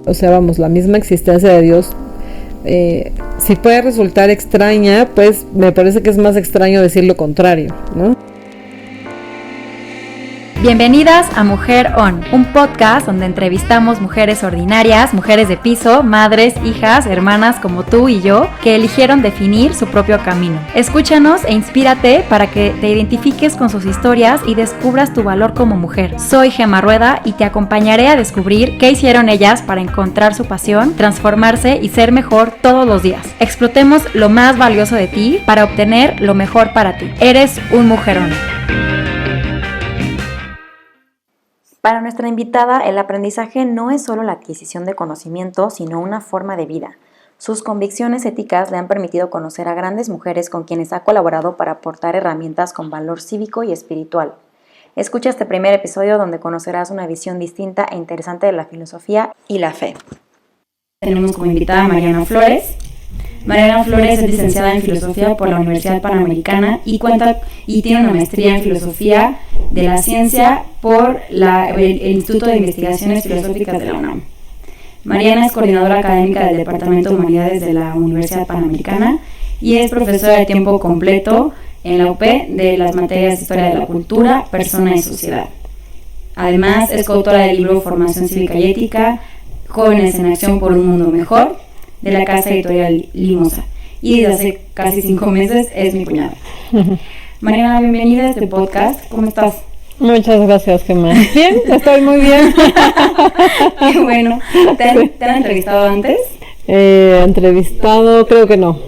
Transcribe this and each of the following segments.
o sea, vamos, la misma existencia de Dios, si puede resultar extraña, pues me parece que es más extraño decir lo contrario, ¿no? Bienvenidas a Mujer On, un podcast donde entrevistamos mujeres ordinarias, mujeres de piso, madres, hijas, hermanas como tú y yo, que eligieron definir su propio camino. Escúchanos e inspírate para que te identifiques con sus historias y descubras tu valor como mujer. Soy Gemma Rueda y te acompañaré a descubrir qué hicieron ellas para encontrar su pasión, transformarse y ser mejor todos los días. Explotemos lo más valioso de ti para obtener lo mejor para ti. Eres un mujerón. Para nuestra invitada, el aprendizaje no es solo la adquisición de conocimiento, sino una forma de vida. Sus convicciones éticas le han permitido conocer a grandes mujeres con quienes ha colaborado para aportar herramientas con valor cívico y espiritual. Escucha este primer episodio donde conocerás una visión distinta e interesante de la filosofía y la fe. Tenemos como invitada a Mariana Flores. Mariana Flores es licenciada en Filosofía por la Universidad Panamericana y tiene una maestría en Filosofía de la Ciencia por el Instituto de Investigaciones Filosóficas de la UNAM. Mariana es coordinadora académica del Departamento de Humanidades de la Universidad Panamericana y es profesora de tiempo completo en la UP de las materias de Historia de la Cultura, Persona y Sociedad. Además, es coautora del libro Formación Cívica y Ética, Jóvenes en Acción por un Mundo Mejor, de la casa editorial Limosa, y desde hace casi 5 meses es mi cuñada. Mariana, bienvenida a este podcast. ¿Cómo estás? Muchas gracias, Gemma. Bien, estoy muy bien. Qué bueno. ¿Te han entrevistado antes? Entrevistado, creo que no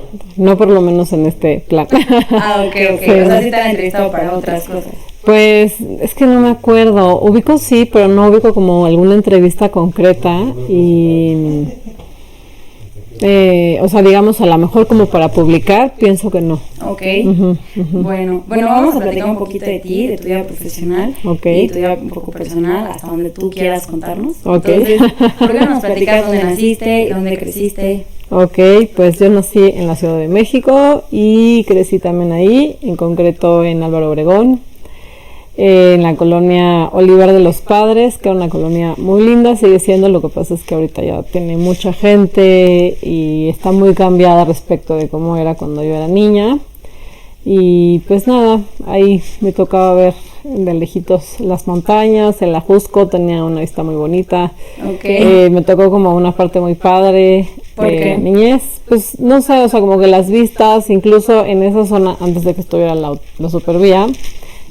por lo menos en este plan. Ah, ok. Sí. O sea, sí te han entrevistado para otras cosas. Pues es que no me acuerdo. Ubico sí, pero no ubico como alguna entrevista concreta y... o sea, digamos, a lo mejor como para publicar, pienso que no. Ok. Bueno, vamos a platicar un poquito de ti, de tu vida profesional y tu vida un poco personal, hasta donde tú quieras contarnos. Entonces, ¿por qué no nos platicas dónde naciste y dónde creciste? Ok, pues yo nací en la Ciudad de México y crecí también ahí, en concreto en Álvaro Obregón, en la colonia Olivar de los Padres, que era una colonia muy linda, sigue siendo, lo que pasa es que ahorita ya tiene mucha gente y está muy cambiada respecto de cómo era cuando yo era niña. Y pues nada, ahí me tocaba ver de lejitos las montañas, el Ajusco tenía una vista muy bonita. Okay. Me tocó como una parte muy padre de niñez, pues no sé, o sea, como que las vistas, incluso en esa zona, antes de que estuviera la supervía,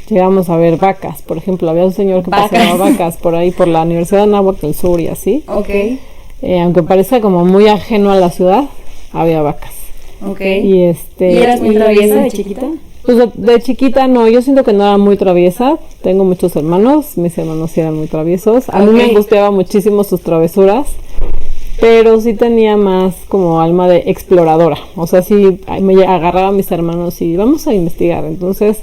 llegamos a ver vacas, por ejemplo, había un señor que paseaba vacas por ahí, por la Universidad de Anáhuac del Sur y así. Okay. Aunque parece como muy ajeno a la ciudad, había vacas. Okay. ¿Y eras muy traviesa de chiquita? Pues de chiquita no, yo siento que no era muy traviesa, tengo muchos hermanos, mis hermanos sí eran muy traviesos, a mí me angustiaba muchísimo sus travesuras, pero sí tenía más como alma de exploradora, o sea, sí me agarraba a mis hermanos y vamos a investigar, entonces...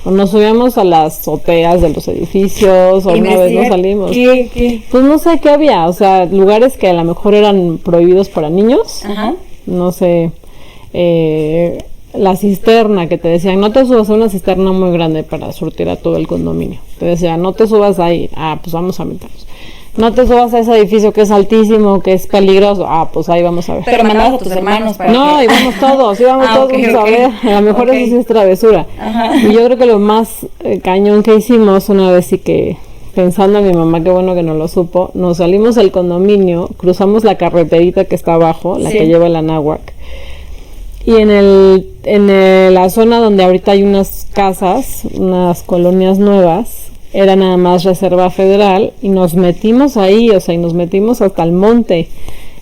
O nos subíamos a las azoteas de los edificios, o una vez nos salimos. ¿Qué? Pues no sé qué había, o sea, lugares que a lo mejor eran prohibidos para niños. Ajá. No sé, la cisterna que te decían, no te subas a una cisterna muy grande para surtir a todo el condominio. Te decían, no te subas ahí, pues vamos a meternos. No te subas a ese edificio que es altísimo, que es peligroso. Pues ahí vamos a ver. Pero mandabas a tus hermanos para No, íbamos todos a ver. A lo mejor eso sí es travesura. Ajá. Y yo creo que lo más cañón que hicimos una vez sí que, pensando en mi mamá, qué bueno que no lo supo, nos salimos del condominio, cruzamos la carreterita que está abajo, la que lleva el Anáhuac. Y en la zona donde ahorita hay unas casas, unas colonias nuevas, era nada más reserva federal y nos metimos ahí, o sea, y nos metimos hasta el monte,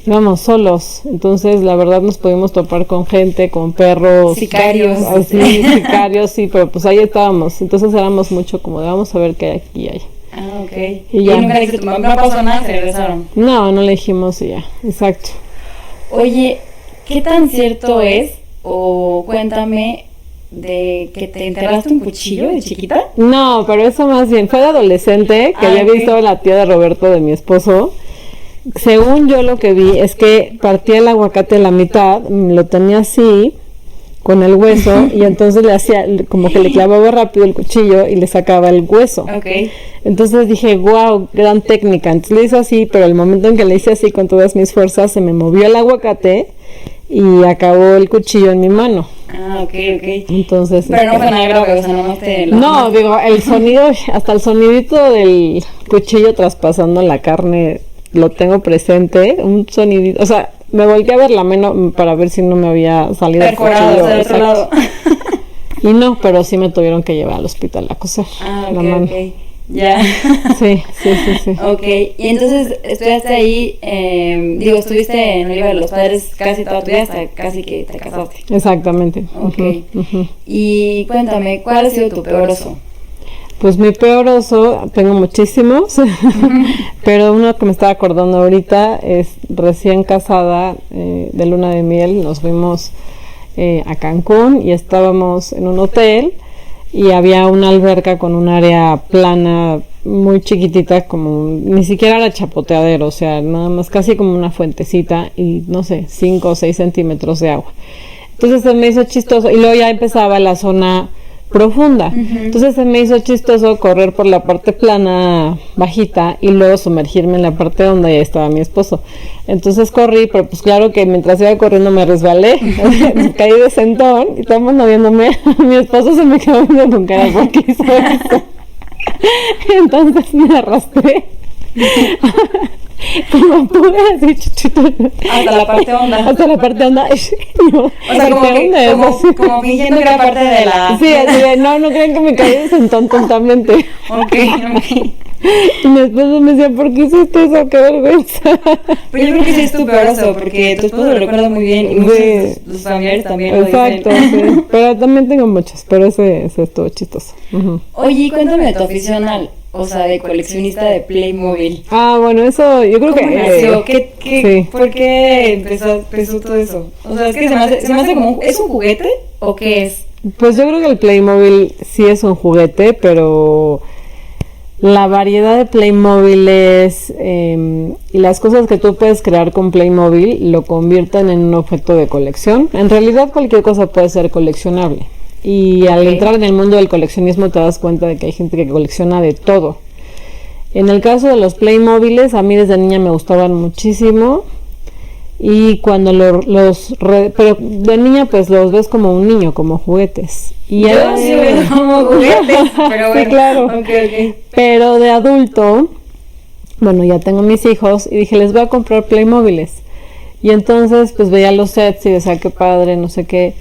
íbamos solos, entonces la verdad nos pudimos topar con gente, con perros, sicarios, sicarios, sí, pero pues ahí estábamos, entonces éramos mucho como de vamos a ver qué aquí hay. Ah, ok. Y nunca le dijiste, no pasó nada, se regresaron. No le dijimos y ya, exacto. Oye, ¿qué tan cierto es, o cuéntame, de que te enterraste un cuchillo de chiquita? No, pero eso más bien fue de adolescente, que había visto a la tía de Roberto, de mi esposo. Según yo lo que vi es que partía el aguacate a la mitad, lo tenía así con el hueso y entonces le hacía como que le clavaba rápido el cuchillo y le sacaba el hueso. Okay. Entonces dije, wow, gran técnica. Entonces le hice así, pero el momento en que le hice así con todas mis fuerzas se me movió el aguacate y acabó el cuchillo en mi mano. Ah, ok. Entonces, pero no fue nada grave, o sea, no te... No, digo, el sonido, hasta el sonidito del cuchillo traspasando la carne lo tengo presente, un sonidito, o sea, me volteé a ver la mano para ver si no me había salido perforado del otro lado. Y no, pero sí me tuvieron que llevar al hospital a coser la mano. Ok. Ya. Sí. Ok, y entonces estudiaste ahí, estuviste en Oliva de los Padres casi toda tu vida hasta casi que te casaste. Exactamente. Ok. Y cuéntame, ¿cuál ha sido tu peor oso? Pues mi peor oso, tengo muchísimos, pero uno que me estaba acordando ahorita es recién casada, de luna de miel, nos fuimos a Cancún y estábamos en un hotel y había una alberca con un área plana muy chiquitita, como ni siquiera era chapoteadero, o sea, nada más casi como una fuentecita y no sé, 5 o 6 centímetros de agua. Entonces se me hizo chistoso y luego ya empezaba la zona profunda. Entonces se me hizo chistoso correr por la parte plana bajita y luego sumergirme en la parte donde ya estaba mi esposo. Entonces corrí, pero pues claro que mientras iba corriendo me resbalé, caí de sentón y estábamos moviéndome. Mi esposo se me quedó viendo con cara porque hizo eso. Entonces me arrastré como pude, así hasta la parte honda. Hasta la parte honda. No, o sea, como fingiendo que era parte de la... Sí, así de, no creen que me caí de sentón totalmente. Ok. Y mi esposo me decía, ¿por qué hiciste eso? ¡Qué vergüenza! Pero yo creo que sí es tu peor oso, porque tu esposo lo recuerda muy bien y muchos de tus familiares también lo dicen. Exacto, sí. Pero también tengo muchos, pero ese estuvo chistoso. Oye, cuéntame de tu afición de coleccionista de Playmobil. Bueno, eso yo creo ¿Cómo nació? Sí. ¿Por qué empezó todo eso? O sea, es que se me hace como ¿es un juguete o qué es? Pues yo creo que el Playmobil sí es un juguete, pero la variedad de Playmobiles y las cosas que tú puedes crear con Playmobil lo convierten en un objeto de colección. En realidad cualquier cosa puede ser coleccionable. Y al entrar en el mundo del coleccionismo te das cuenta de que hay gente que colecciona de todo. En el caso de los Playmobiles, a mí desde niña me gustaban muchísimo. Y cuando pero de niña pues los ves como un niño, como juguetes. Y yo sí veo como juguetes, pero bueno. Sí, claro. Okay. Pero de adulto, bueno, ya tengo mis hijos y dije, les voy a comprar Playmobiles. Y entonces pues veía los sets y decía, qué padre, no sé qué.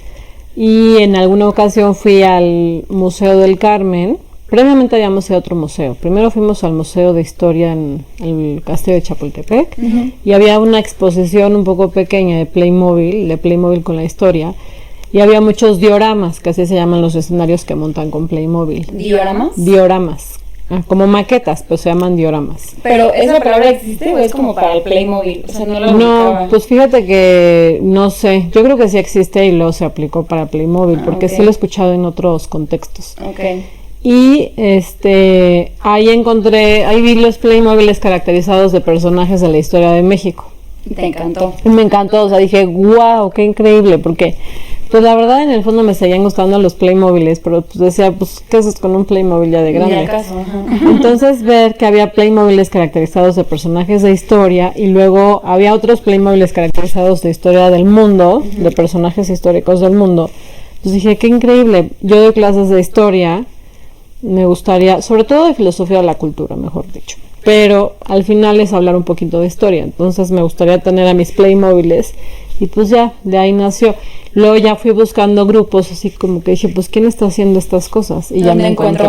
Y en alguna ocasión fui al Museo del Carmen. Previamente habíamos ido a otro museo. Primero fuimos al Museo de Historia en el Castillo de Chapultepec. Y había una exposición un poco pequeña de Playmobil con la historia. Y había muchos dioramas, que así se llaman los escenarios que montan con Playmobil. ¿Dioramas? Dioramas. Como maquetas, pues se llaman dioramas. ¿Pero esa palabra existe o es como para el Playmobil? O sea, no, pues fíjate que no sé. Yo creo que sí existe y luego se aplicó para Playmobil, porque sí lo he escuchado en otros contextos. Okay. Y ahí vi los Playmobiles caracterizados de personajes de la historia de México. ¿Te encantó? Me encantó, o sea, dije, wow, qué increíble, porque pues la verdad en el fondo me seguían gustando los Playmobiles, pero pues decía, pues, ¿qué haces con un Playmobil ya de grande? Ni al caso, Entonces ver que había Playmobiles caracterizados de personajes de historia y luego había otros Playmobiles caracterizados de historia del mundo, de personajes históricos del mundo, pues dije, qué increíble. Yo doy clases de historia, me gustaría, sobre todo de filosofía de la cultura, mejor dicho, pero al final es hablar un poquito de historia, entonces me gustaría tener a mis Playmobiles y pues ya, de ahí nació. Luego ya fui buscando grupos, así como que dije, pues ¿quién está haciendo estas cosas? Y ya me encontré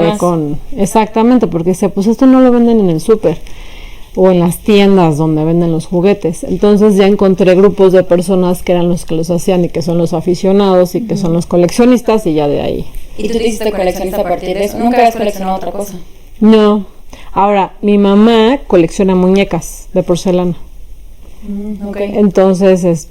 exactamente, porque decía, pues esto no lo venden en el súper o en las tiendas donde venden los juguetes. Entonces ya encontré grupos de personas que eran los que los hacían y que son los aficionados y que son los coleccionistas y ya de ahí. ¿Y tú te hiciste coleccionista a partir de eso? ¿Nunca habías coleccionado otra cosa? No. Ahora, mi mamá colecciona muñecas de porcelana. Okay. Entonces,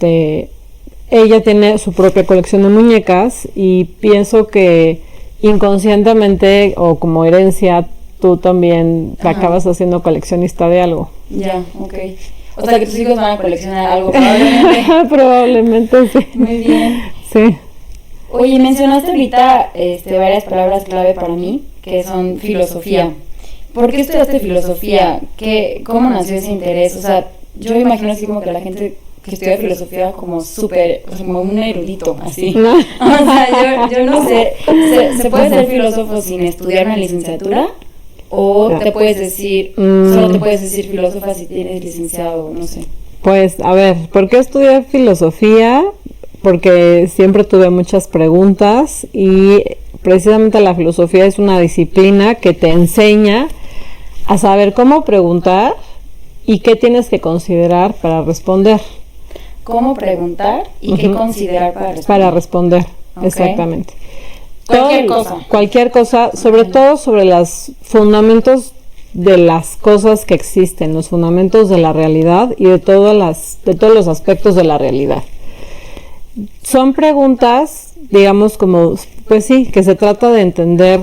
ella tiene su propia colección de muñecas y pienso que inconscientemente o como herencia tú también te acabas haciendo coleccionista de algo. Ya, okay. O sea que tus hijos van a coleccionar algo probablemente. Probablemente sí. Muy bien. Sí. Oye, mencionaste ahorita varias palabras clave para mí, que son filosofía. ¿Por qué estudiaste filosofía? ¿Cómo nació ese interés? O sea, yo me imagino así como que la gente que estudia filosofía como súper, o sea, como un erudito, así. No. O sea, yo no sé, ¿se puede ser filósofo sin estudiar una licenciatura? ¿O te puedes decir, solo te puedes decir filósofa si tienes licenciado, no sé? Pues, a ver, ¿por qué estudié filosofía? Porque siempre tuve muchas preguntas y precisamente la filosofía es una disciplina que te enseña a saber cómo preguntar y qué tienes que considerar para responder. ¿Cómo preguntar y qué considerar para responder? Para responder, okay. Exactamente. Cualquier cosa, sobre todo sobre los fundamentos de las cosas que existen, los fundamentos de la realidad y de todos los aspectos de la realidad. Son preguntas, digamos, como, pues sí, que se trata de entender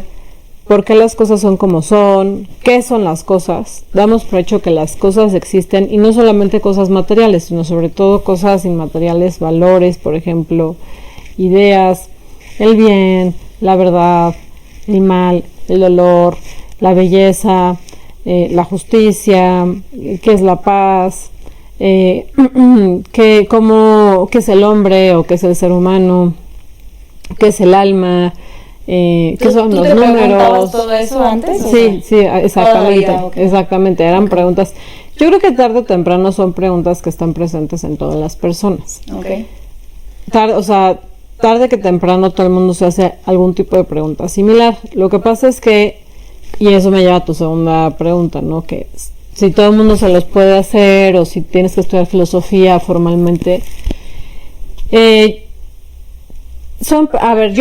por qué las cosas son como son, qué son las cosas. Damos por hecho que las cosas existen y no solamente cosas materiales, sino sobre todo cosas inmateriales, valores, por ejemplo, ideas, el bien, la verdad, el mal, el dolor, la belleza, la justicia, qué es la paz, qué es el hombre o qué es el ser humano, qué es el alma, qué son los números. ¿Todo eso antes? Sí, exactamente, okay. Exactamente, eran preguntas. Yo creo que tarde o temprano son preguntas que están presentes en todas las personas. Okay. Tarde que temprano todo el mundo se hace algún tipo de pregunta similar. Lo que pasa es que, y eso me lleva a tu segunda pregunta, ¿no? Que si todo el mundo se los puede hacer o si tienes que estudiar filosofía formalmente. Yo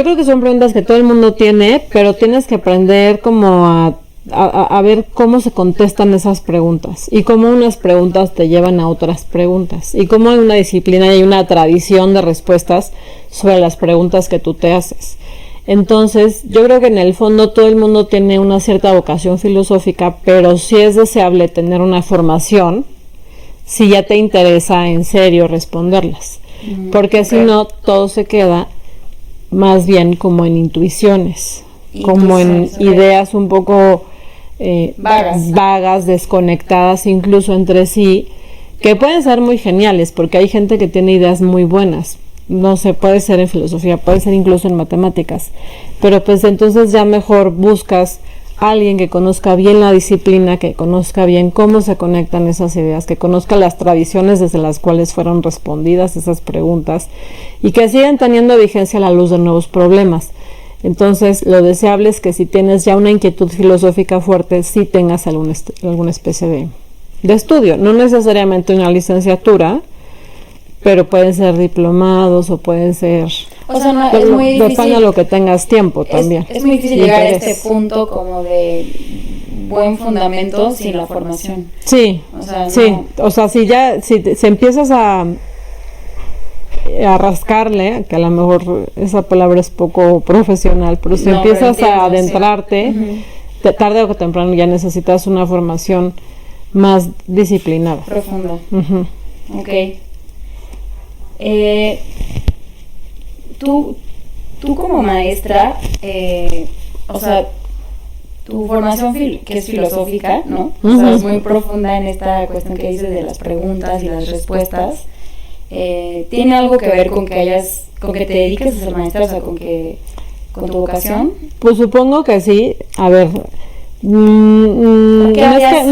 creo que son preguntas que todo el mundo tiene, pero tienes que aprender como a ver cómo se contestan esas preguntas y cómo unas preguntas te llevan a otras preguntas y cómo hay una disciplina y una tradición de respuestas sobre las preguntas que tú te haces. Entonces, yo creo que en el fondo todo el mundo tiene una cierta vocación filosófica, pero sí es deseable tener una formación si ya te interesa en serio responderlas, porque si no, todo se queda más bien como en intuiciones, como en ideas un poco vagas, desconectadas incluso entre sí, que pueden ser muy geniales, porque hay gente que tiene ideas muy buenas. No sé, puede ser en filosofía, puede ser incluso en matemáticas, pero pues entonces ya mejor buscas a alguien que conozca bien la disciplina, que conozca bien cómo se conectan esas ideas, que conozca las tradiciones desde las cuales fueron respondidas esas preguntas y que siguen teniendo vigencia a la luz de nuevos problemas. Entonces, lo deseable es que si tienes ya una inquietud filosófica fuerte, sí tengas alguna especie de estudio, no necesariamente una licenciatura, pero pueden ser diplomados o pueden ser... O sea, no, es muy difícil... Depende de lo que tengas tiempo también. Es muy difícil llegar a este punto como de buen fundamento sin la formación. Sí, o sea, si empiezas a rascarle, que a lo mejor esa palabra es poco profesional, pero si empiezas a adentrarte, tarde o temprano ya necesitas una formación más disciplinada. Profunda. Ok. Tú como maestra, o sea, tu formación que es filosófica, ¿no? O sea, es muy profunda en esta cuestión que dices de las preguntas y las respuestas. ¿Tiene algo que ver con que te dediques a ser maestra, o sea, con tu vocación? Pues supongo que sí. A ver, no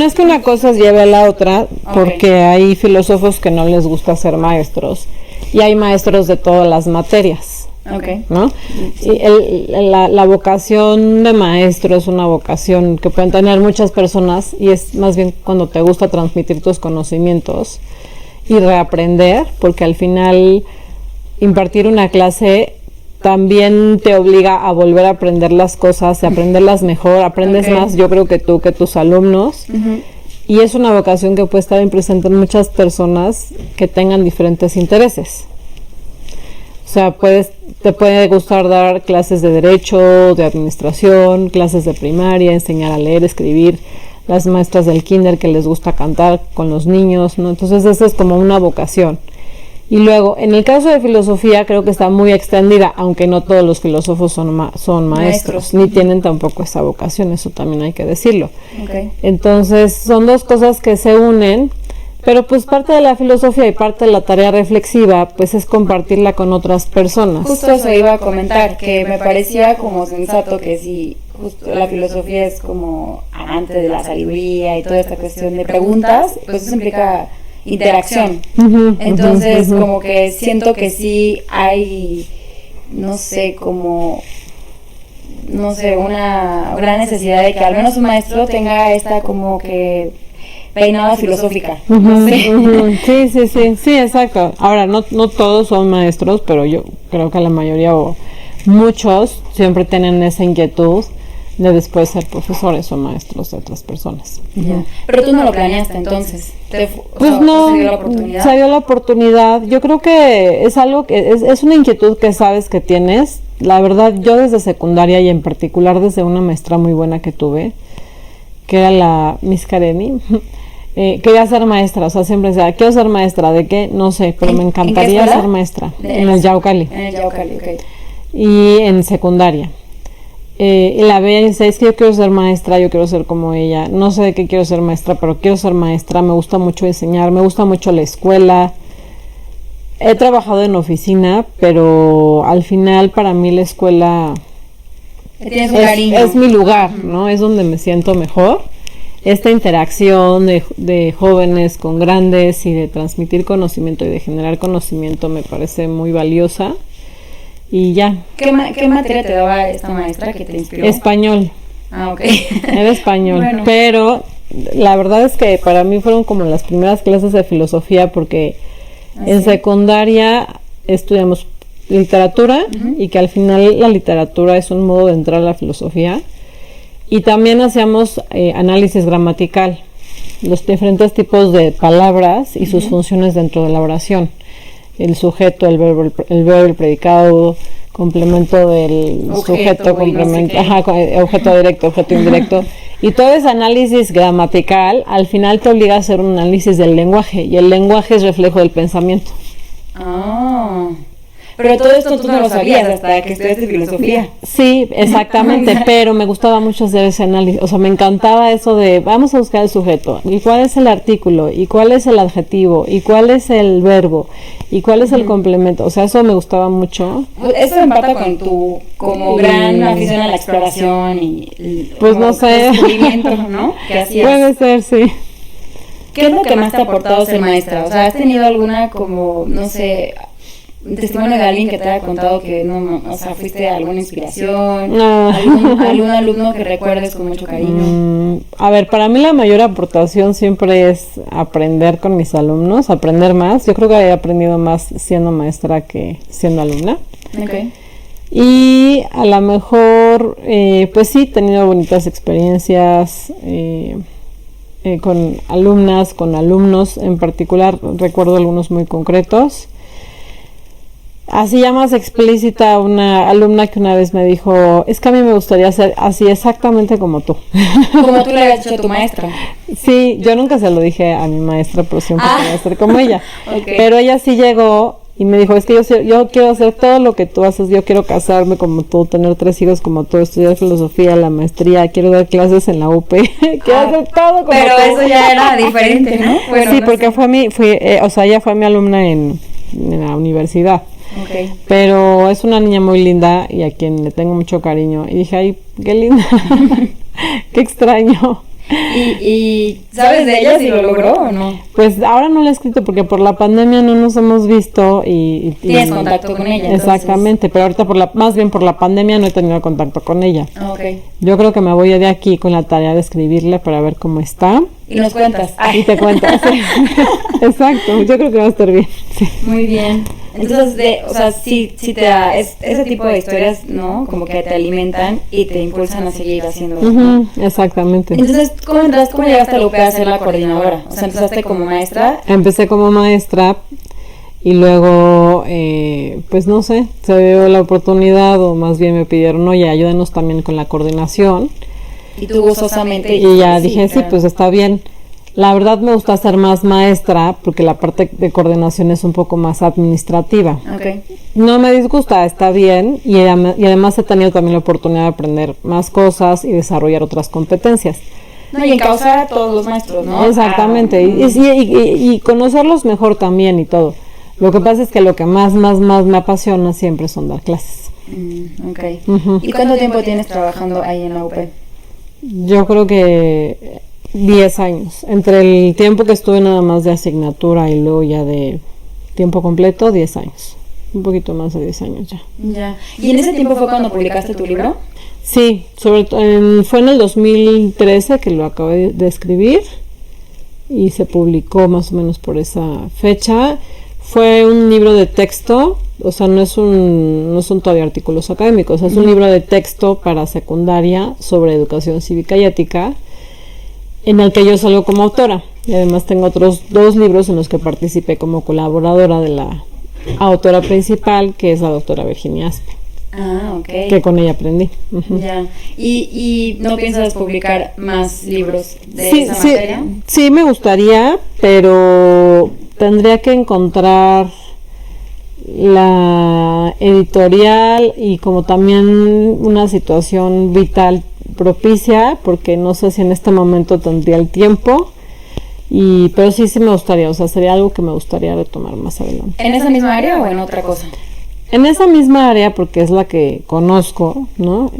es que una cosa lleve a la otra, porque hay filósofos que no les gusta ser maestros y hay maestros de todas las materias, ¿no? Y la vocación de maestro es una vocación que pueden tener muchas personas y es más bien cuando te gusta transmitir tus conocimientos y reaprender, porque al final impartir una clase también te obliga a volver a aprender las cosas, a aprenderlas mejor, aprendes más, yo creo que tú, que tus alumnos, y es una vocación que puede estar bien presente en muchas personas que tengan diferentes intereses. O sea, te puede gustar dar clases de derecho, de administración, clases de primaria, enseñar a leer, escribir, las maestras del kinder que les gusta cantar con los niños, ¿no? Entonces esa es como una vocación. Y luego, en el caso de filosofía, creo que está muy extendida, aunque no todos los filósofos son maestros, ni tienen tampoco esa vocación, eso también hay que decirlo. Okay. Entonces, son dos cosas que se unen, pero pues parte de la filosofía y parte de la tarea reflexiva, pues es compartirla con otras personas. Justo eso iba a comentar, que me parecía como sensato que si justo la filosofía es como amante de la sabiduría y toda esta cuestión de preguntas, pues eso implica interacción. Entonces, como que siento que sí hay, no sé, una gran necesidad de que al menos un maestro tenga esta como que peinada filosófica. No sé. Sí, exacto. Ahora, no todos son maestros, pero yo creo que la mayoría o muchos siempre tienen esa inquietud de después ser profesores o maestros de otras personas. Pero tú no lo planeaste entonces. Pues no, ¿se dio la oportunidad? Se dio la oportunidad. Yo creo que es algo que es una inquietud que sabes que tienes. La verdad, yo desde secundaria y en particular desde una maestra muy buena que tuve, que era la Miss Kareni, quería ser maestra, o sea, siempre decía, quiero ser maestra, ¿de qué? No sé, pero me encantaría ser maestra. En el Yaucali. En el Yaucali, ok. Y en secundaria. Y la veía y decía, es que yo quiero ser maestra, yo quiero ser como ella, no sé de qué quiero ser maestra, pero quiero ser maestra, me gusta mucho enseñar, me gusta mucho la escuela. He trabajado en oficina, pero al final para mí la escuela es mi lugar, ¿no? Es donde me siento mejor. Esta interacción de jóvenes con grandes y de transmitir conocimiento y de generar conocimiento me parece muy valiosa. Y ya. ¿Qué materia te daba esta maestra que te inspiró? Español. Ah, ok. Era español. Bueno. Pero la verdad es que para mí fueron como las primeras clases de filosofía porque en secundaria estudiamos literatura y que al final la literatura es un modo de entrar a la filosofía. Y también hacíamos análisis gramatical, los diferentes tipos de palabras y sus funciones dentro de la oración. El sujeto, el verbo, el predicado, complemento del sujeto, complemento, objeto directo, objeto indirecto. Y todo ese análisis gramatical al final te obliga a hacer un análisis del lenguaje, y el lenguaje es reflejo del pensamiento. Ah. Pero todo esto tú no lo sabías hasta que estudiaste filosofía. Sí, exactamente, pero me gustaba mucho hacer ese análisis, o sea, me encantaba eso de vamos a buscar el sujeto, y cuál es el artículo, y cuál es el adjetivo, y cuál es el verbo, y cuál es el complemento, o sea, eso me gustaba mucho. Eso empata con tu como gran afición a la exploración y pues no sé, descubrimiento, ¿no? ¿Qué hacías? Puede ser, sí. ¿Qué es lo que más te ha aportado ser maestra? O sea, ¿has tenido alguna como, no sé, un testimonio de alguien que te haya contado que no, o sea, fuiste alguna inspiración, algún alumno que recuerdes con mucho cariño? A ver, para mí la mayor aportación siempre es aprender con mis alumnos, aprender más. Yo creo que he aprendido más siendo maestra que siendo alumna. Okay. Y a lo mejor, pues sí, he tenido bonitas experiencias con alumnas, con alumnos en particular. Recuerdo algunos muy concretos. Así ya más explícita, una alumna que una vez me dijo, es que a mí me gustaría ser así exactamente como tú. Como tú le habías dicho a tu maestra. Sí, yo nunca se lo dije a mi maestra, pero siempre quería ser como ella. Okay. Pero ella sí llegó y me dijo, es que yo quiero hacer todo lo que tú haces, yo quiero casarme como tú, tener 3 hijos como tú, estudiar filosofía, la maestría, quiero dar clases en la UP, quiero hacer todo como pero tú. Pero eso ya era diferente, ¿no? Bueno, sí, no porque sé. Ella fue mi alumna en la universidad. Okay. Pero es una niña muy linda y a quien le tengo mucho cariño. Y dije, ay, qué linda, qué extraño. ¿Y sabes de ella si lo logró o no? Pues ahora no la he escrito porque por la pandemia no nos hemos visto y ¿tienes contacto con ella? Exactamente, pero ahorita más bien por la pandemia no he tenido contacto con ella. Okay. Yo creo que me voy de aquí con la tarea de escribirle para ver cómo está. Y nos cuentas. Y te cuentas. Sí. Exacto, yo creo que va a estar bien. Sí. Muy bien. Entonces, o sea, sí te da ese tipo de historias, ¿no? Como que te alimentan y te impulsan a seguir haciendo. ¿No? Exactamente. Entonces, ¿cómo llegaste a la UP a ser la coordinadora? O sea, ¿empezaste como maestra? Empecé como maestra y luego, pues no sé, se dio la oportunidad o más bien me pidieron, oye, ayúdanos también con la coordinación. Y tú gozosamente. Y ya dije, sí, pues está bien. La verdad me gusta ser más maestra porque la parte de coordinación es un poco más administrativa. Okay. No me disgusta, está bien y además he tenido también la oportunidad de aprender más cosas y desarrollar otras competencias. No, y encauzar a todos los maestros, ¿no? Exactamente, y conocerlos mejor también y todo. Lo que pasa es que lo que más me apasiona siempre son dar clases. Okay. Uh-huh. ¿Y cuánto tiempo tienes trabajando ahí en la UP? Yo creo que 10 años. Entre el tiempo que estuve nada más de asignatura y luego ya de tiempo completo, 10 años. Un poquito más de 10 años ya. Ya. ¿Y en ese tiempo fue cuando publicaste tu libro? Sí, fue en el 2013 que lo acabé de escribir y se publicó más o menos por esa fecha. Fue un libro de texto, o sea, no son todavía artículos académicos, es un libro de texto para secundaria sobre educación cívica y ética, en el que yo salgo como autora. Y además tengo otros 2 libros en los que participé como colaboradora de la autora principal, que es la doctora Virginia Aspe. Ah, ok. Que con ella aprendí. Uh-huh. Ya. ¿Y no piensas publicar más libros de esa materia? Sí, me gustaría, pero tendría que encontrar la editorial y como también una situación vital propicia, porque no sé si en este momento tendría el tiempo, pero sí me gustaría, o sea, sería algo que me gustaría retomar más adelante. ¿En esa misma área o en otra cosa? En esa misma área, porque es la que conozco, ¿no?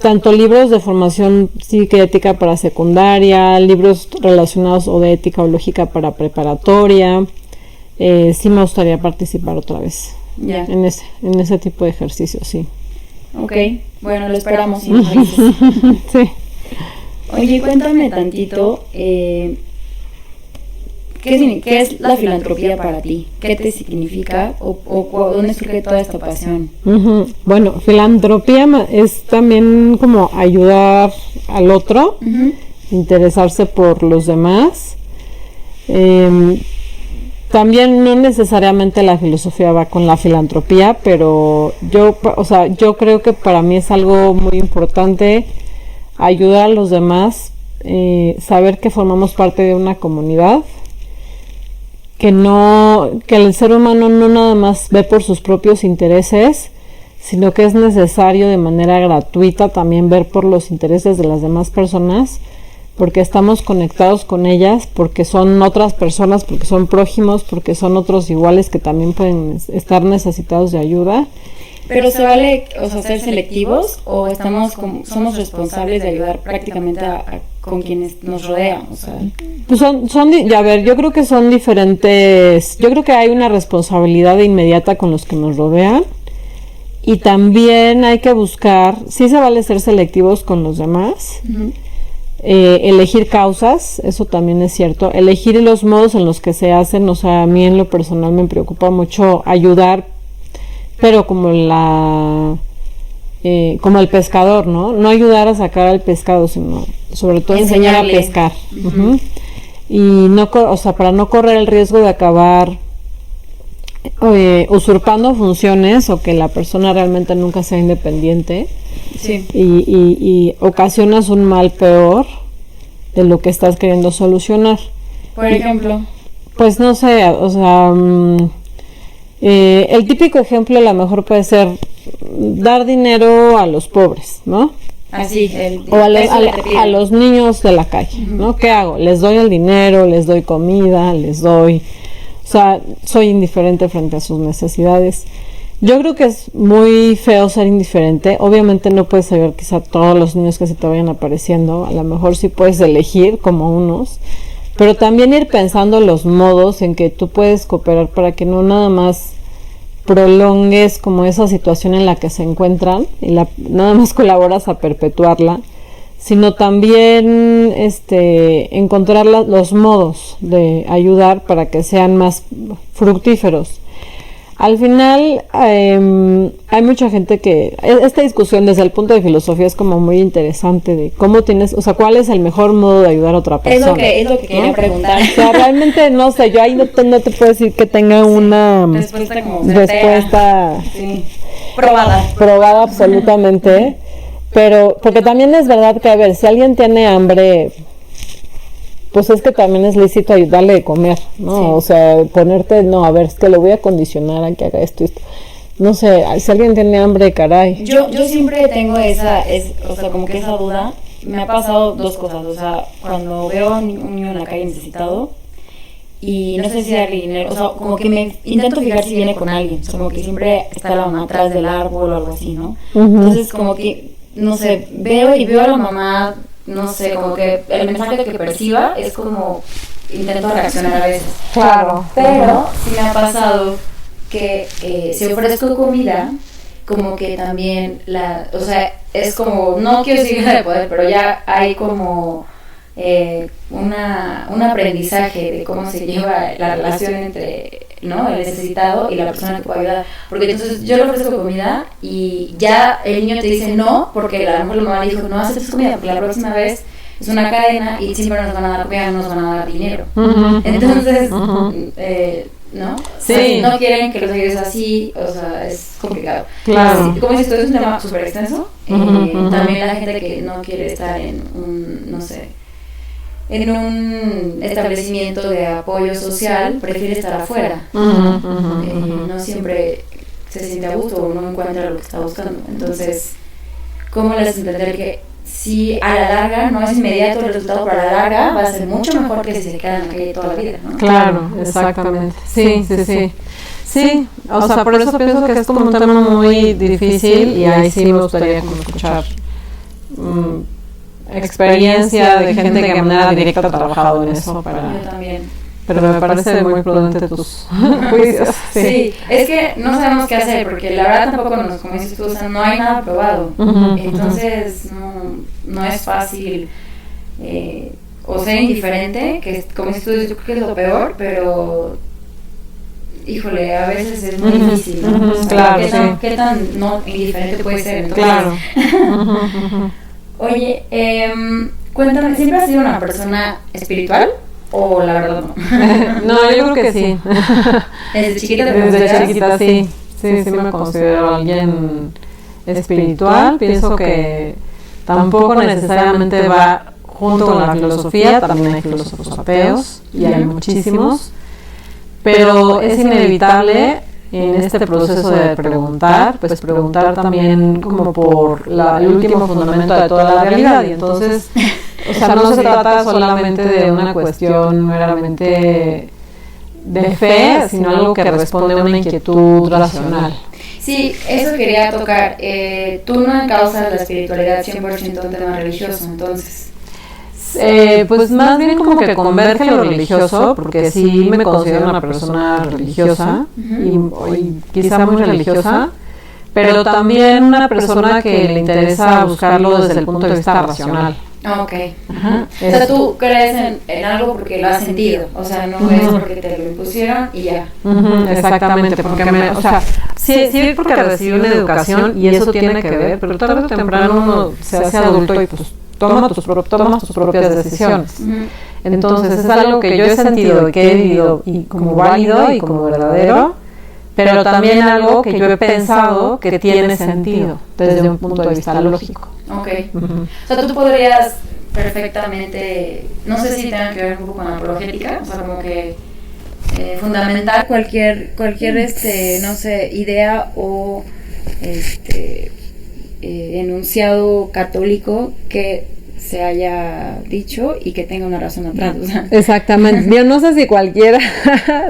Tanto libros de formación cívica y ética para secundaria, libros relacionados o de ética o lógica para preparatoria. Sí me gustaría participar otra vez en ese tipo de ejercicio, sí. Ok, bueno, lo esperamos. Sí. Oye, cuéntame tantito, ¿qué es la filantropía para ti? ¿Qué te significa o dónde surge toda esta pasión? Uh-huh. Bueno, filantropía es también como ayudar al otro, uh-huh, interesarse por los demás. También no necesariamente la filosofía va con la filantropía, pero yo creo que para mí es algo muy importante ayudar a los demás, saber que formamos parte de una comunidad, que el ser humano no nada más ve por sus propios intereses, sino que es necesario de manera gratuita también ver por los intereses de las demás personas, porque estamos conectados con ellas, porque son otras personas, porque son prójimos, porque son otros iguales que también pueden estar necesitados de ayuda. Pero se vale, ser selectivos o somos responsables de ayudar prácticamente con quienes nos rodean, o sea. Pues yo creo que son diferentes. Yo creo que hay una responsabilidad inmediata con los que nos rodean y también hay que buscar, sí se vale ser selectivos con los demás. Uh-huh. Elegir causas, eso también es cierto, elegir los modos en los que se hacen, o sea, a mí en lo personal me preocupa mucho ayudar, pero como el pescador, no ayudar a sacar al pescado, sino sobre todo enseñar a pescar. Uh-huh. Uh-huh. Y para no correr el riesgo de acabar usurpando funciones o que la persona realmente nunca sea independiente. Sí. Y ocasionas un mal peor de lo que estás queriendo solucionar. Por ejemplo, pues no sé, el típico ejemplo a lo mejor puede ser dar dinero a los pobres, ¿no? Así, o a los niños de la calle, uh-huh, ¿no? ¿Qué hago? Les doy el dinero, les doy comida, soy indiferente frente a sus necesidades. Yo creo que es muy feo ser indiferente. Obviamente no puedes ayudar quizá a todos los niños que se te vayan apareciendo. A lo mejor sí puedes elegir como unos. Pero también ir pensando los modos en que tú puedes cooperar para que no nada más prolongues como esa situación en la que se encuentran y nada más colaboras a perpetuarla, sino también encontrar los modos de ayudar para que sean más fructíferos. Al final hay mucha gente que esta discusión desde el punto de filosofía es como muy interesante de cómo cuál es el mejor modo de ayudar a otra persona. Es lo que quería preguntar. O sea, realmente no sé, yo ahí no te puedo decir que tenga una respuesta sí, probada absolutamente, pero porque también es verdad que a ver, si alguien tiene hambre pues es que también es lícito ayudarle de comer, ¿no? Sí. O sea, ponerte, no, a ver, es que lo voy a condicionar a que haga esto y esto. No sé, si alguien tiene hambre, caray. Yo siempre tengo o sea, como que esa duda. Me ha pasado dos cosas, o sea, cuando veo a un niño en la calle necesitado y no sé si darle dinero, o sea, como que me intento fijar si viene con alguien, o sea, como que siempre está la mamá atrás del árbol o algo así, ¿no? Entonces, como que, no sé, veo a la mamá, no sé, como que el mensaje que perciba es como intento reaccionar a veces. Claro. Pero sí me ha pasado que si ofrezco comida, como que también o sea, es como, no quiero decir de poder, pero ya hay como un aprendizaje de cómo se lleva la relación entre, ¿no?, el necesitado y la persona que puede ayudar. Porque entonces yo le ofrezco comida y ya el niño te dice no, porque a lo mejor la mamá le dijo, no aceptes comida, porque la próxima vez es una cadena y siempre nos van a dar comida, no nos van a dar dinero. Entonces, ¿no? Sí. O sea, no quieren que los ayudes así, o sea, es complicado. Claro. Sí, como dices tú, es un tema súper extenso. También la gente que no quiere estar en no sé, en un establecimiento de apoyo social, prefiere estar afuera. No siempre se siente a gusto o no encuentra lo que está buscando. Entonces, ¿cómo les entender que si a la larga no es inmediato el resultado, pero a la larga va a ser mucho mejor que si se quedan en la calle toda la vida, ¿no? Claro, exactamente. Sí, sí, sí. Sí, o sea, por eso pienso que es como un tema muy difícil y ahí sí me gustaría como escuchar experiencia de gente que de manera directa ha trabajado en eso para... Yo también. Pero me parece muy prudente tus juicios. Sí, es que no sabemos qué hacer, porque la verdad tampoco como dices tú, o sea, no hay nada probado. Entonces, no es fácil o ser indiferente, que como dices tú, yo creo que es lo peor, pero híjole, a veces es muy difícil, ¿no? O sea, Claro, ¿qué tan no indiferente puede ser? Entonces, Claro. Oye, cuéntame, ¿siempre has sido una persona espiritual? ¿O la verdad no? No, yo creo que sí. ¿Desde chiquita te Desde consideras? chiquita sí. Sí me considero alguien espiritual. Pienso que tampoco necesariamente va junto con la filosofía. También hay filósofos ateos y hay muchísimos. Pero es inevitable en este proceso de preguntar, pues preguntar también como por el último fundamento de toda la realidad. Y entonces, o sea, no se trata solamente de una cuestión meramente de fe, sino algo que responde a una inquietud racional. Sí, eso quería tocar. Tú no encausas la espiritualidad 100% en tema religioso, entonces. Pues más bien como que converge lo religioso, porque sí me considero una persona religiosa y quizá muy religiosa, pero también una persona que le interesa buscarlo desde el punto de vista racional. Ok. O sea, tú crees en algo porque lo has sentido, o sea, no es porque te lo impusieron y ya. Exactamente, porque o sea, sí porque recibí una educación y eso tiene que ver, pero tarde o temprano uno se hace adulto y pues toma tus propias decisiones. Entonces es algo que yo he sentido y que he vivido y como válido y como verdadero, pero también algo que yo he pensado que tiene sentido desde un punto de vista lógico. Ok. O sea, tú podrías perfectamente, no sé si tenga que ver un poco con la apologética, o sea, como que fundamentar cualquier no sé, idea o enunciado católico que se haya dicho y que tenga una razón atrás. O sea. Exactamente. Yo no sé si cualquiera,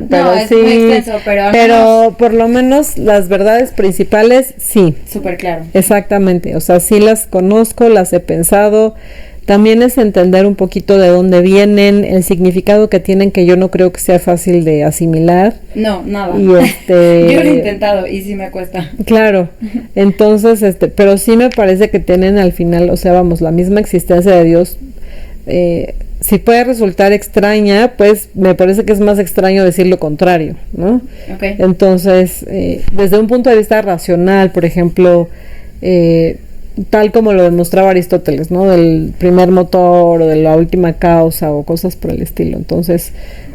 pero no, es sí. Muy extenso, pero por lo menos las verdades principales, sí. Súper claro. Exactamente. O sea, sí las conozco, las he pensado. También es entender un poquito de dónde vienen, el significado que tienen, que yo no creo que sea fácil de asimilar. No, nada. Y yo lo he intentado y sí me cuesta. Claro. Entonces, pero sí me parece que tienen al final, o sea, vamos, la misma existencia de Dios. Si puede resultar extraña, pues me parece que es más extraño decir lo contrario, ¿no? Okay. Entonces, desde un punto de vista racional, por ejemplo, tal como lo demostraba Aristóteles, ¿no? Del primer motor o de la última causa o cosas por el estilo. Entonces,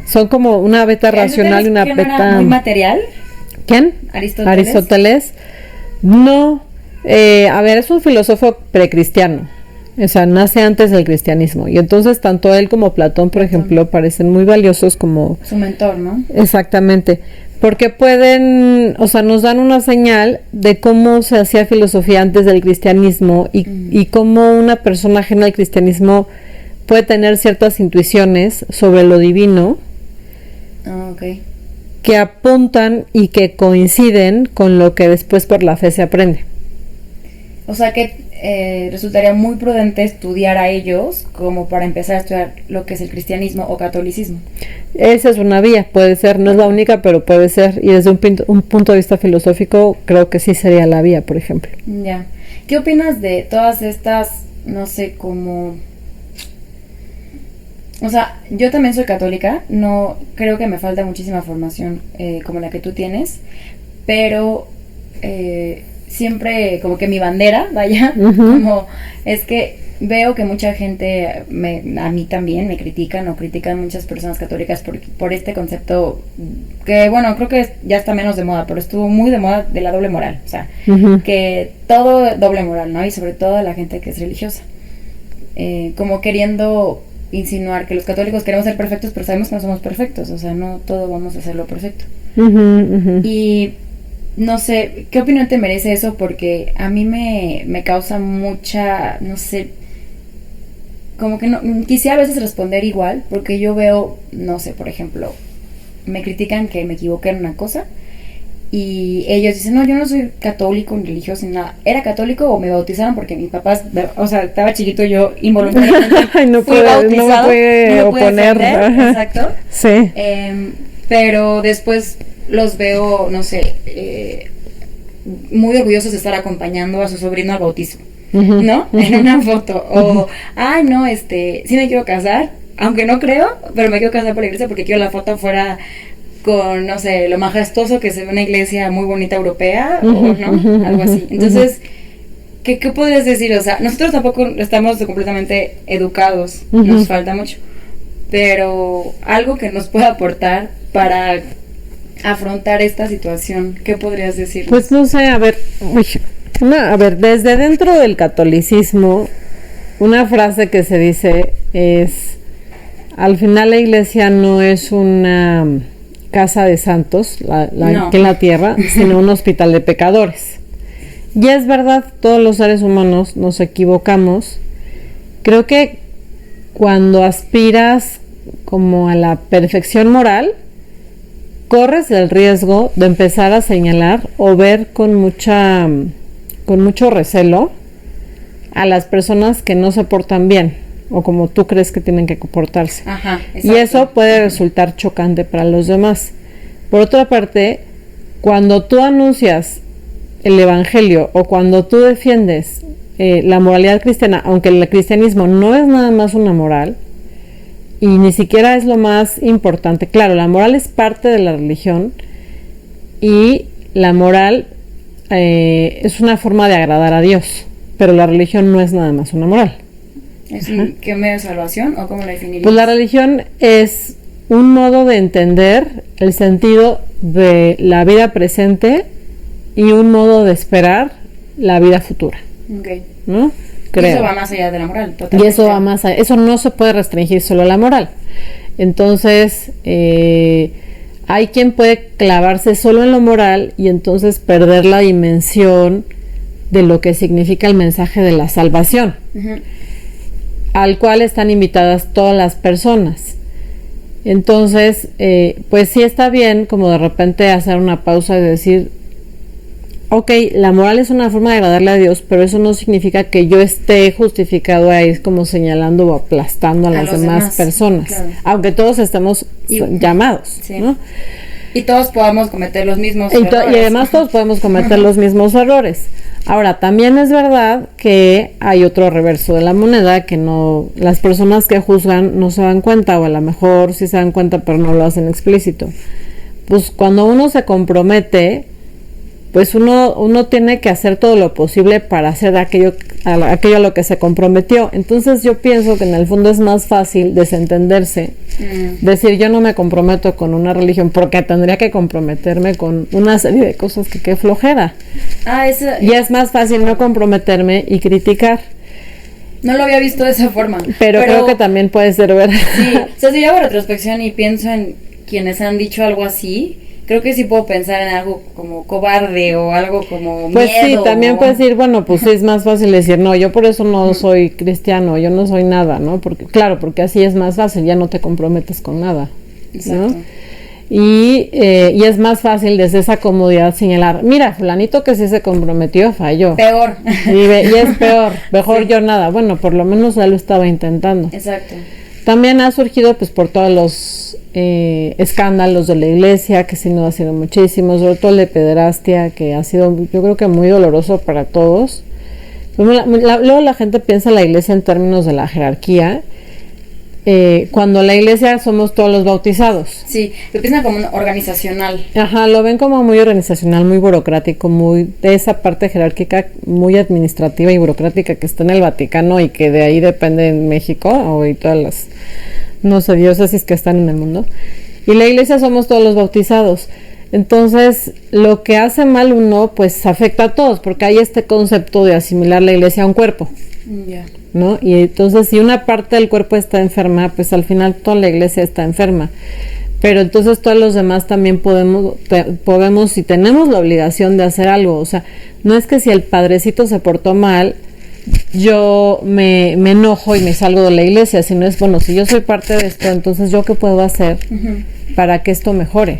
son como una beta racional y una beta... ¿Era muy material? ¿Quién? ¿Aristóteles? No. A ver, es un filósofo precristiano. o sea, nace antes del cristianismo. Y entonces tanto él como Platón, por ejemplo, parecen muy valiosos como... Su mentor, ¿no? Exactamente. Porque pueden, o sea, nos dan una señal de cómo se hacía filosofía antes del cristianismo y cómo una persona ajena al cristianismo puede tener ciertas intuiciones sobre lo divino que apuntan y que coinciden con lo que después por la fe se aprende. O sea que resultaría muy prudente estudiar a ellos como para empezar a estudiar lo que es el cristianismo o catolicismo. Esa es una vía, puede ser, no es la única, pero puede ser, y desde un punto de vista filosófico creo que sí sería la vía, por ejemplo. Ya. ¿Qué opinas de todas estas, no sé, como... O sea, yo también soy católica, no creo que me falta muchísima formación como la que tú tienes, pero siempre como que mi bandera, vaya, como es que veo que mucha gente, a mí también me critican o critican muchas personas católicas por este concepto que, bueno, creo que ya está menos de moda, pero estuvo muy de moda de la doble moral, o sea, que todo doble moral, ¿no? Y sobre todo la gente que es religiosa, como queriendo insinuar que los católicos queremos ser perfectos, pero sabemos que no somos perfectos, o sea, no todo vamos a hacerlo perfecto. Y no sé, ¿qué opinión te merece eso? Porque a mí me causa mucha, no sé, como que no, quisiera a veces responder igual, porque yo veo, no sé, por ejemplo, me critican que me equivoqué en una cosa, y ellos dicen, no, yo no soy católico ni religioso ni nada. ¿Era católico o me bautizaron porque mis papás, o sea, estaba chiquito yo involuntariamente no fui puede, bautizado, no me puede oponer. Exacto. Sí. Pero después los veo, no sé, muy orgullosos de estar acompañando a su sobrino al bautizo, ¿no? En una foto. O, ay, no, sí me quiero casar, aunque no creo, pero me quiero casar por la iglesia porque quiero la foto fuera con, no sé, lo majestuoso que se ve una iglesia muy bonita europea, o no, algo así. Entonces, ¿qué podrías decir? O sea, nosotros tampoco estamos completamente educados, nos falta mucho, pero algo que nos pueda aportar para afrontar esta situación, ¿qué podrías decir? Pues no sé, a ver, desde dentro del catolicismo, una frase que se dice es, al final la iglesia no es una casa de santos, No. aquí en la tierra, sino un hospital de pecadores. Y es verdad, todos los seres humanos nos equivocamos. Creo que cuando aspiras como a la perfección moral, corres el riesgo de empezar a señalar o ver con mucho recelo a las personas que no se portan bien o como tú crees que tienen que comportarse. Ajá, y eso puede resultar chocante para los demás. Por otra parte, cuando tú anuncias el evangelio o cuando tú defiendes la moralidad cristiana, aunque el cristianismo no es nada más una moral y ni siquiera es lo más importante, claro, la moral es parte de la religión y la moral es una forma de agradar a Dios, pero la religión no es nada más una moral. ¿Qué medio de salvación o cómo la definirías? Pues la religión es un modo de entender el sentido de la vida presente y un modo de esperar la vida futura. Okay. ¿No? Creo. Y eso va más allá de la moral, totalmente. Y eso va más allá. Eso no se puede restringir solo a la moral. Entonces, hay quien puede clavarse solo en lo moral y entonces perder la dimensión de lo que significa el mensaje de la salvación, al cual están invitadas todas las personas. Entonces, pues sí está bien como de repente hacer una pausa y decir, ok, la moral es una forma de agradarle a Dios, pero eso no significa que yo esté justificado ahí como señalando o aplastando a las demás personas, claro. Aunque todos estemos llamados, sí. ¿No? Y todos podamos cometer los mismos errores. Y además todos podemos cometer los mismos errores. Ahora, también es verdad que hay otro reverso de la moneda, que no, las personas que juzgan no se dan cuenta, o a lo mejor sí se dan cuenta pero no lo hacen explícito. Pues cuando uno se compromete, pues uno tiene que hacer todo lo posible para hacer aquello a lo que se comprometió. Entonces yo pienso que en el fondo es más fácil desentenderse, decir yo no me comprometo con una religión porque tendría que comprometerme con una serie de cosas que qué flojera. Y es más fácil no comprometerme y criticar. No lo había visto de esa forma. Pero creo que también puede ser verdad. Sí, o sea, si yo hago retrospección y pienso en quienes han dicho algo así, creo que sí puedo pensar en algo como cobarde o algo como pues miedo. Sí, también puedes decir, bueno, pues es más fácil decir, no, yo por eso no soy cristiano, yo no soy nada, ¿no? Porque así es más fácil, ya no te comprometes con nada. Exacto. ¿No? Y es más fácil desde esa comodidad señalar, mira, fulanito que sí se comprometió falló. Peor. Y es peor, mejor yo nada. Bueno, por lo menos ya lo estaba intentando. Exacto. También ha surgido pues por todos los escándalos de la iglesia, que sí no ha sido muchísimos, sobre todo el de pederastia, que ha sido yo creo que muy doloroso para todos. Luego la gente piensa en la iglesia en términos de la jerarquía, cuando la iglesia somos todos los bautizados. Sí, lo piensan como organizacional. Ajá, lo ven como muy organizacional, muy burocrático, muy de esa parte jerárquica, muy administrativa y burocrática que está en el Vaticano y que de ahí depende en México o y todas las, no sé, diócesis que están en el mundo. Y la iglesia somos todos los bautizados. Entonces, lo que hace mal uno, pues afecta a todos, porque hay este concepto de asimilar la iglesia a un cuerpo. Ya. ¿No? Y entonces si una parte del cuerpo está enferma, pues al final toda la iglesia está enferma. Pero entonces todos los demás también podemos y tenemos la obligación de hacer algo. O sea, no es que si el padrecito se portó mal, yo me enojo y me salgo de la iglesia, sino es, bueno, si yo soy parte de esto, entonces yo qué puedo hacer para que esto mejore.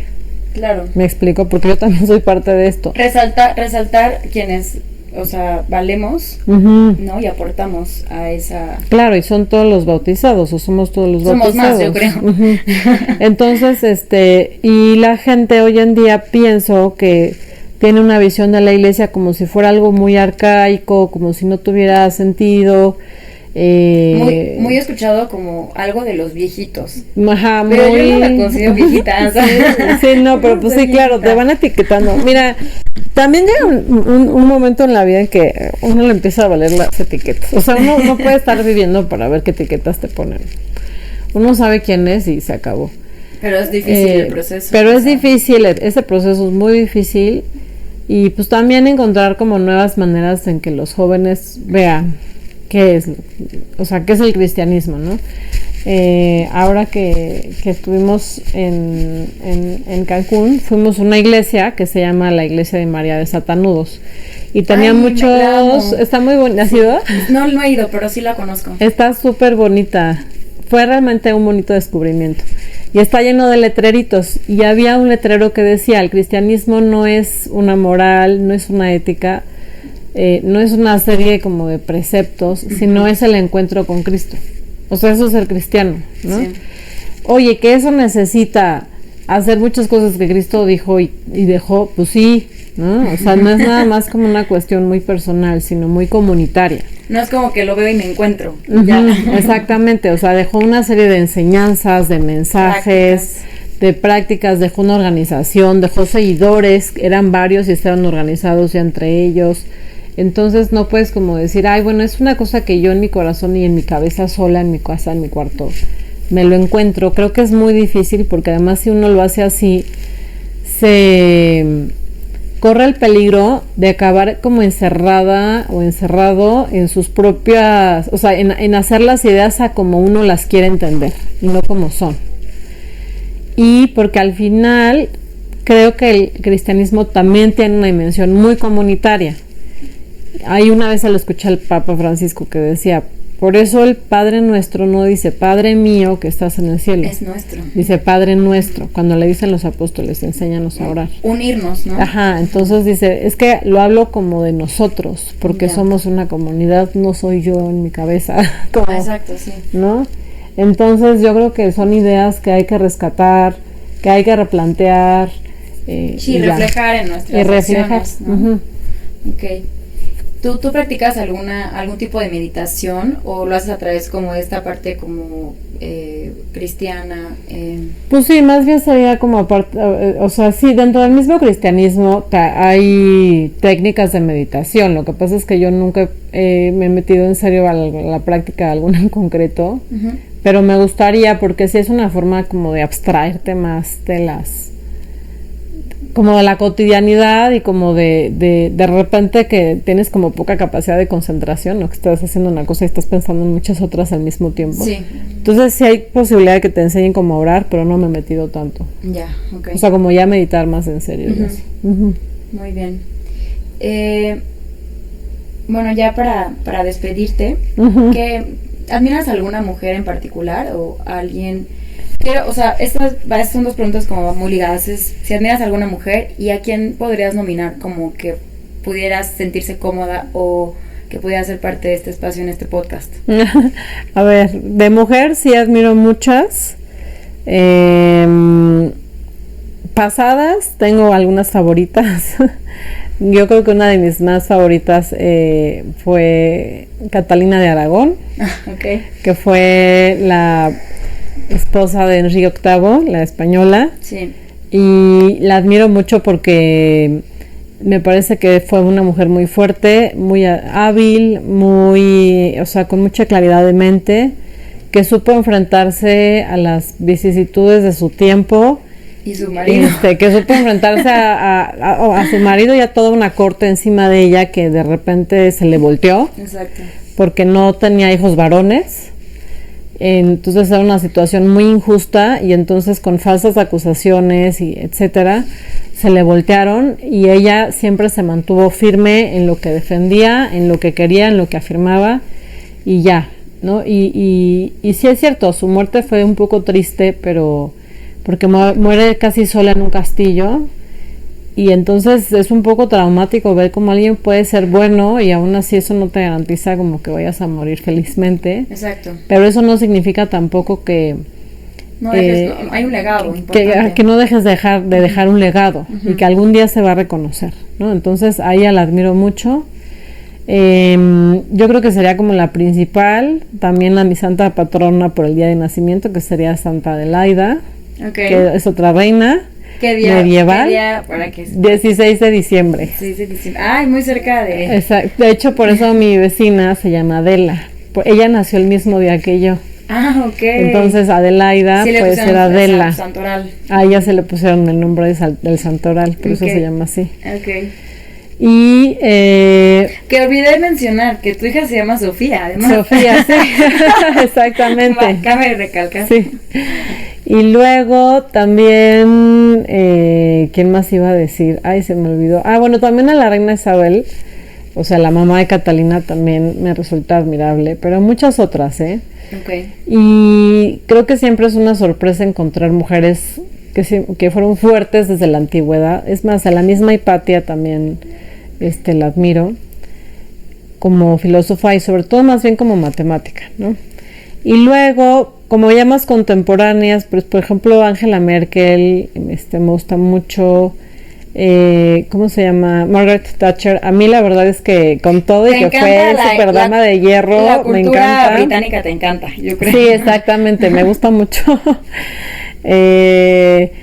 Claro. Me explico, porque yo también soy parte de esto. Resaltar quienes, o sea, valemos, ¿no? Y aportamos a esa... Claro, y son todos los bautizados, o somos todos los bautizados. Somos más, yo creo. Entonces, y la gente hoy en día pienso que tiene una visión de la iglesia como si fuera algo muy arcaico, como si no tuviera sentido. Muy escuchado como algo de los viejitos. Ajá, pero yo no me considero viejita. Sí, no, pero pues sí, claro, te van etiquetando. Mira, también llega un momento en la vida en que uno le empieza a valer las etiquetas. O sea, uno no puede estar viviendo para ver qué etiquetas te ponen. Uno sabe quién es y se acabó. Pero es difícil el proceso. Pero es difícil, ese proceso es muy difícil. Y pues también encontrar como nuevas maneras en que los jóvenes vean qué es, o sea, qué es el cristianismo, ¿no? Ahora que estuvimos en Cancún, fuimos a una iglesia que se llama la Iglesia de María de Satanudos y tenía muchos, está muy bonita. ¿Has ido? No he ido, pero sí la conozco. Está súper bonita, fue realmente un bonito descubrimiento y está lleno de letreritos y había un letrero que decía, el cristianismo no es una moral, no es una ética, no es una serie como de preceptos, sino es el encuentro con Cristo. O sea, eso es ser cristiano, ¿no? Sí. Oye, que eso necesita hacer muchas cosas que Cristo dijo y dejó, pues sí, ¿no? O sea, no es nada más como una cuestión muy personal, sino muy comunitaria. No es como que lo veo y me encuentro. Exactamente, o sea, dejó una serie de enseñanzas, de mensajes, de prácticas, dejó una organización, dejó seguidores, eran varios y estaban organizados ya entre ellos. Entonces no puedes como decir, ay, bueno, es una cosa que yo en mi corazón y en mi cabeza sola, en mi casa, en mi cuarto, me lo encuentro. Creo que es muy difícil porque además si uno lo hace así, se corre el peligro de acabar como encerrada o encerrado en sus propias, o sea, en hacer las ideas a como uno las quiere entender y no como son. Y porque al final creo que el cristianismo también tiene una dimensión muy comunitaria. Ahí una vez se lo escuché al Papa Francisco que decía, por eso el Padre Nuestro no dice Padre mío que estás en el cielo. Es nuestro. Dice Padre Nuestro. Cuando le dicen los apóstoles, enséñanos a orar. Unirnos, ¿no? Ajá, entonces dice, es que lo hablo como de nosotros, porque somos una comunidad, no soy yo en mi cabeza. Como, exacto, sí. ¿no? Entonces yo creo que son ideas que hay que rescatar, que hay que replantear. Sí, reflejar en nuestras acciones, ¿no? Okay. ¿Tú practicas algún tipo de meditación o lo haces a través como de esta parte como cristiana? Pues sí, más bien sería como aparte, o sea, sí, dentro del mismo cristianismo hay técnicas de meditación. Lo que pasa es que yo nunca me he metido en serio a la práctica alguna en concreto, pero me gustaría porque sí es una forma como de abstraerte más como de la cotidianidad y como de repente que tienes como poca capacidad de concentración, ¿no? Que estás haciendo una cosa y estás pensando en muchas otras al mismo tiempo. Sí. Entonces sí hay posibilidad de que te enseñen cómo a orar, pero no me he metido tanto. Ya, ok. O sea, como ya meditar más en serio. Uh-huh. Muy bien. Bueno, ya para despedirte, ¿que admiras a alguna mujer en particular o a alguien? O sea, estas son dos preguntas como muy ligadas. Si admiras a alguna mujer y a quién podrías nominar como que pudieras sentirse cómoda o que pudiera ser parte de este espacio en este podcast. A ver, de mujer sí admiro muchas. Pasadas tengo algunas favoritas. Yo creo que una de mis más favoritas fue Catalina de Aragón, okay. Que fue la esposa de Enrique VIII, la española. Sí. Y la admiro mucho porque me parece que fue una mujer muy fuerte, muy hábil, o sea, con mucha claridad de mente, que supo enfrentarse a las vicisitudes de su tiempo. Y su marido. Que supo enfrentarse a su marido y a toda una corte encima de ella que de repente se le volteó. Exacto. Porque no tenía hijos varones. Entonces era una situación muy injusta y entonces con falsas acusaciones y etcétera se le voltearon y ella siempre se mantuvo firme en lo que defendía, en lo que quería, en lo que afirmaba y ya, ¿no? Y sí es cierto, su muerte fue un poco triste, pero porque muere casi sola en un castillo y entonces es un poco traumático ver cómo alguien puede ser bueno y aún así eso no te garantiza como que vayas a morir felizmente. Exacto. Pero eso no significa tampoco que no hay un legado que no dejes de dejar un legado y que algún día se va a reconocer, ¿no? Entonces a ella la admiro mucho. Yo creo que sería como la principal, también mi santa patrona por el día de nacimiento, que sería Santa Adelaida, que es otra reina. ¿Qué día? Medieval. ¿Qué día para qué? 16 de diciembre. 16 de diciembre. Ay, muy cerca de... Exacto. De hecho, por eso mi vecina se llama Adela. Ella nació el mismo día que yo. Ah, ok. Entonces Adelaida puede ser Adela. Santoral. A ella se le pusieron el nombre del santoral, por eso se llama así. Ok. Y que olvidé mencionar que tu hija se llama Sofía, además. Sofía, sí. Exactamente. Cabe recalcar. Sí. Y luego también ¿quién más iba a decir? Ay, se me olvidó. Bueno, también a la reina Isabel, o sea, la mamá de Catalina también me resulta admirable, pero muchas otras, Okay. Y creo que siempre es una sorpresa encontrar mujeres que fueron fuertes desde la antigüedad. Es más, a la misma Hipatia también la admiro como filósofa y sobre todo más bien como matemática, ¿no? Y luego, como ya más contemporáneas, pues por ejemplo Angela Merkel, me gusta mucho. ¿Cómo se llama? Margaret Thatcher. A mí la verdad es que con todo y que fue superdama de hierro, la cultura me encanta. británica te encanta, yo creo. Sí, exactamente, me gusta mucho.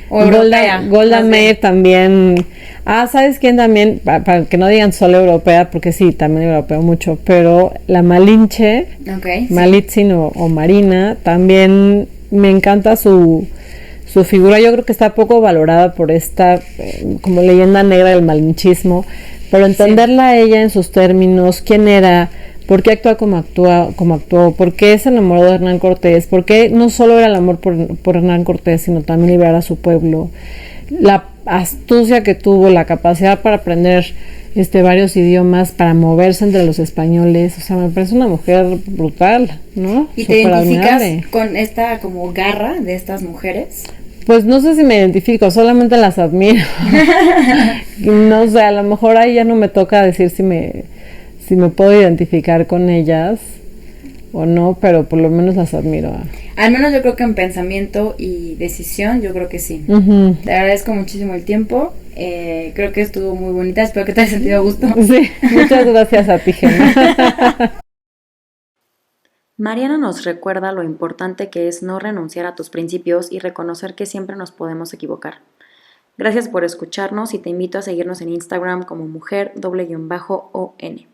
Golda Meir también. ¿Sabes quién también? Para que no digan solo europea, porque sí, también europeo mucho, pero la Malinche, Malitzin o Marina, también me encanta su figura. Yo creo que está poco valorada por esta como leyenda negra del malinchismo, pero entenderla a ella en sus términos, quién era, por qué actúa como actuó, por qué se enamoró de Hernán Cortés, por qué no solo era el amor por Hernán Cortés, sino también liberar a su pueblo, la astucia que tuvo, la capacidad para aprender varios idiomas, para moverse entre los españoles. O sea, me parece una mujer brutal, ¿no? ¿Y te identificas con esta como garra de estas mujeres? Pues no sé si me identifico, solamente las admiro. No sé, a lo mejor ahí ya no me toca decir si me puedo identificar con ellas o no, pero por lo menos las admiro. Al menos yo creo que en pensamiento y decisión, yo creo que sí. Te agradezco muchísimo el tiempo. Creo que estuvo muy bonita, espero que te hayas sentido a gusto. Sí, muchas gracias a ti, Gemma. Mariana nos recuerda lo importante que es no renunciar a tus principios y reconocer que siempre nos podemos equivocar. Gracias por escucharnos y te invito a seguirnos en Instagram como mujer_on.